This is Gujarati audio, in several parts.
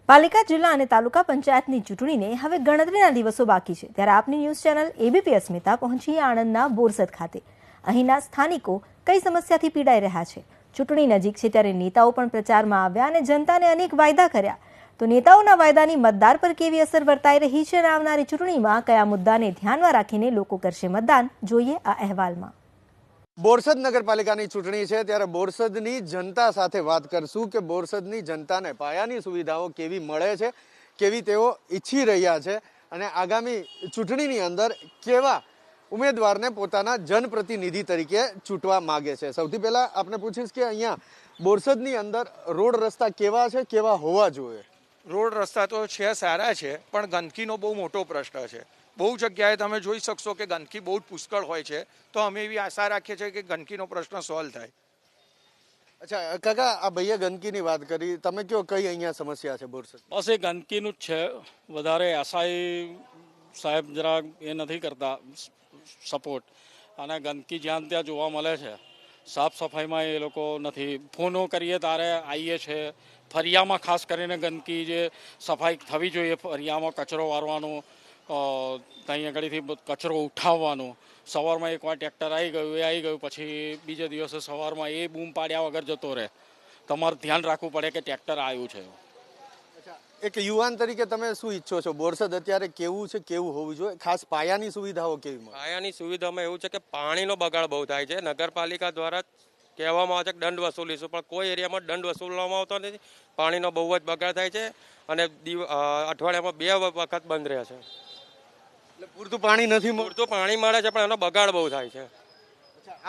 પાલિકા જિલ્લા અને તાલુકા પંચાયતની ચૂંટણીને હવે ગણતરીના દિવસો બાકી છે ત્યારે આપની ન્યૂઝ ચેનલ એબીપી અસ્મિતા પહોંચી આણંદના બોરસદ ખાતે। અહીંના સ્થાનિકો કઈ સમસ્યાથી પીડાઈ રહ્યા છે? ચૂંટણી નજીક છે ત્યારે નેતાઓ પણ પ્રચારમાં આવ્યા અને જનતાને અનેક વાયદા કર્યા, તો નેતાઓના વાયદાની મતદાર પર કેવી અસર વર્તાઈ રહી છે અને આવનારી ચૂંટણીમાં કયા મુદ્દાને ધ્યાનમાં રાખીને લોકો કરશે મતદાન, જોઈએ આ અહેવાલમાં। બોરસદ નગરપાલિકાની ચૂંટણી છે ત્યારે બોરસદની જનતા સાથે વાત કરશું કે બોરસદની જનતાને પાયાની સુવિધાઓ કેવી મળે છે, કેવી તેઓ ઈચ્છી રહ્યા છે અને આગામી ચૂંટણીની અંદર કેવા ઉમેદવારને પોતાના જનપ્રતિનિધિ તરીકે ચૂંટવા માંગે છે। સૌથી પહેલા આપણે પૂછીશ કે અહીંયા બોરસદની અંદર રોડ રસ્તા કેવા છે, કેવા હોવા જોઈએ? રોડ રસ્તા તો છે, સારા છે, પણ ગંદકીનો બહુ મોટો પ્રશ્ન છે। બહુ જગ્યાએ તમે જોઈ શકશો કે ગંદકી બહુ જ પુષ્કળ હોય છે, તો અમે એવી આશા રાખીએ છીએ કે ગંદકીનો પ્રશ્ન સોલ્વ થાય। અચ્છા કાકા, આ ભાઈએ ગંદકીની વાત કરી, તમે કયો કઈ અહીંયા સમસ્યા છે બોરસદ? બસ એ ગંદકીનું જ છે, વધારે આશાઈ સાહેબ જરા એ નથી કરતા સપોર્ટ, અને ગંદકી જ્યાં ત્યાં જોવા મળે છે। સાફ સફાઈમાં એ લોકો નથી, ફોનો કરીએ ત્યારે આવીએ છે, ફરિયામાં ખાસ કરીને ગંદકી જે સફાઈ થવી જોઈએ, ફરિયામાં કચરો વારવાનો, ત્યાં આગળથી કચરો ઉઠાવવાનો, સવારમાં એકવાર ટ્રેક્ટર આવી ગયું પછી બીજા દિવસે સવારમાં એ બૂમ પાડ્યા વગર જતો રહે। તમારે ધ્યાન રાખવું પડે કે ટ્રેક્ટર આવ્યું છે। એક યુવાન તરીકે તમે શું ઈચ્છો છો? બોરસદ અત્યારે કેવું છે, કેવું હોવું જોઈએ? ખાસ પાયાની સુવિધાઓ કેવી મળે? પાયાની સુવિધામાં એવું છે કે પાણીનો બગાડ બહુ થાય છે। નગરપાલિકા દ્વારા કહેવામાં આવે છે કે દંડ વસૂલીશું, પણ કોઈ એરિયામાં દંડ વસૂલવામાં આવતો નથી। પાણીનો બહુ જ બગાડ થાય છે અને અઠવાડિયામાં 2 વખત બંધ રહે છે। એટલે પૂરતું પાણી નથી મળતું? પૂરતું પાણી મળે છે પણ એનો બગાડ બહુ થાય છે।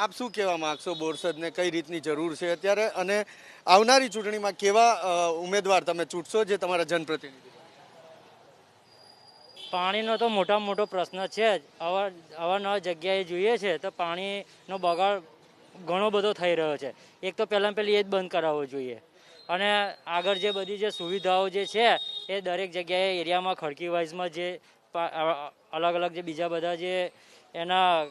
આપ શું કહેવા માંગશો બોરસદને કઈ રીતની જરૂર છે અત્યારે, અને આવનારી ચૂંટણીમાં કેવા ઉમેદવાર તમે ચૂંટશો જે તમારા જનપ્રતિનિધિ? પાણીનો તો મોટામાં મોટો પ્રશ્ન છે જ। અવારનવાર જગ્યાએ જોઈએ છે તો પાણીનો બગાડ ઘણો બધો થઈ રહ્યો છે। એક તો પહેલી એ જ બંધ કરાવવો જોઈએ, અને આગળ જે બધી જે સુવિધાઓ જે છે એ દરેક જગ્યાએ એરિયામાં ખડકી વાઇઝમાં જે અલગ અલગ જે બીજા બધા જે એના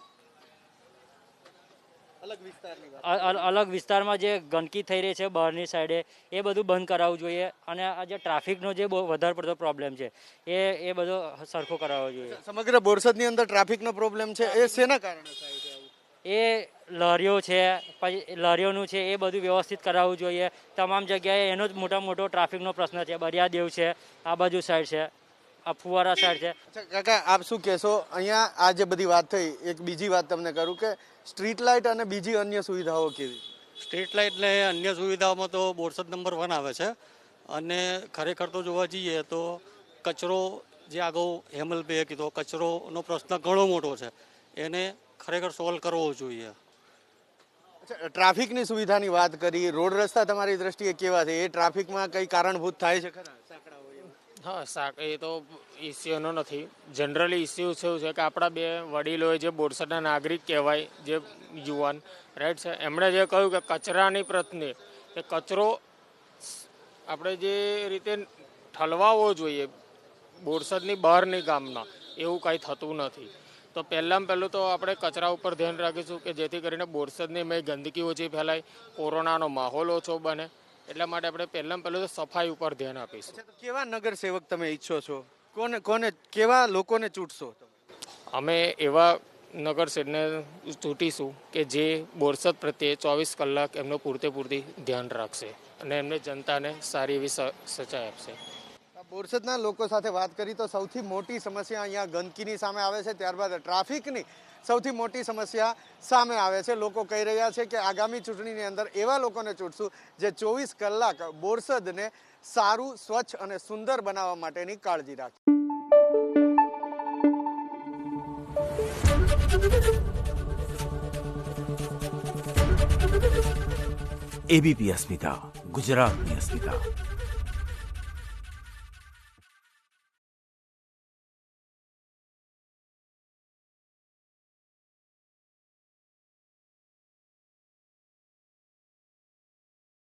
અલગ વિસ્તારમાં જે ગંદકી થઈ રહી છે બહારની સાઈડે, એ બધું બંધ કરાવવું જોઈએ, અને આ જે ટ્રાફિકનો જે બહુ વધારે પડતો પ્રોબ્લેમ છે એ બધો સરખો કરાવવો જોઈએ। સમગ્ર બોરસદની અંદર ટ્રાફિકનો પ્રોબ્લેમ છે, એ શેના કારણે થાય છે? એ લારીઓ છે, પછી લારીઓનું છે, એ બધું વ્યવસ્થિત કરાવવું જોઈએ। તમામ જગ્યાએ એનો જ મોટામાં મોટો ટ્રાફિકનો પ્રશ્ન છે। બરિયાદેવ છે, આ બાજુ સાઈડ છે, આ ફુવારા સાઈડ છે। કાકા, આપ શું કહેશો? અહીંયા આ જે બધી વાત થઈ, એક બીજી વાત તમને કરું કે સ્ટ્રીટ લાઇટ અને બીજી અન્ય સુવિધાઓ કેવી? સ્ટ્રીટ લાઇટ ને અન્ય સુવિધાઓમાં તો બોરસદ નંબર 1 આવે છે, અને ખરેખર તો જોવા જઈએ તો કચરો જે આગળ હેમલભાઈએ કીધો, કચરોનો પ્રશ્ન ઘણો મોટો છે, એને ખરેખર સોલ્વ કરવો જોઈએ। ટ્રાફિકની સુવિધાની વાત કરી, રોડ રસ્તા તમારી દ્રષ્ટિએ કેવા છે? એ ટ્રાફિકમાં કઈ કારણભૂત થાય છે ખરા? હા, એ તો ઇસ્યુનો નથી। જનરલી ઇસ્યુ શું છે કે આપણા 2 વડીલોએ જે બોરસદના નાગરિક કહેવાય, જે યુવાન રાઈટ છે, એમણે જે કહ્યું કે કચરાની પ્રશ્ને એ કચરો આપણે જે રીતે ઠલવાવો જોઈએ બોરસદની બહારની ગામના, એવું કાંઈ થતું નથી। તો પહેલું તો આપણે કચરા ઉપર ધ્યાન રાખીશું કે જેથી કરીને બોરસદની મેં ગંદકી ઓછી ફેલાય, કોરોનાનો માહોલ ઓછો બને, એટલા માટે આપણે પહેલું તો સફાઈ ઉપર ધ્યાન આપીશું। કેવા નગર સેવક તમે ઈચ્છો છો? કોને કેવા લોકોને ચૂંટશો? અમે એવા નગર સેવકને ચૂંટીશું કે જે બોરસદ પ્રત્યે 24 કલાક એમનો પૂરતી ધ્યાન રાખશે અને એમને જનતાને સારી એવી સચાઈ આપશે। બોરસદના લોકો સાથે વાત કરી તો સૌથી મોટી સમસ્યા અહીંયા ગંદકીની સામે આવે છે, ત્યારબાદ ટ્રાફિકની સૌથી મોટી સમસ્યા સામે આવે છે। લોકો કહી રહ્યા છે કે આગામી ચૂંટણીની અંદર એવા લોકોને ચૂંટશું જે 24 કલાક બોરસદને સારું, સ્વચ્છ અને સુંદર બનાવવા માટેની કાળજી રાખે। એબીપી અસ્મિતા, ગુજરાતની અસ્મિતા।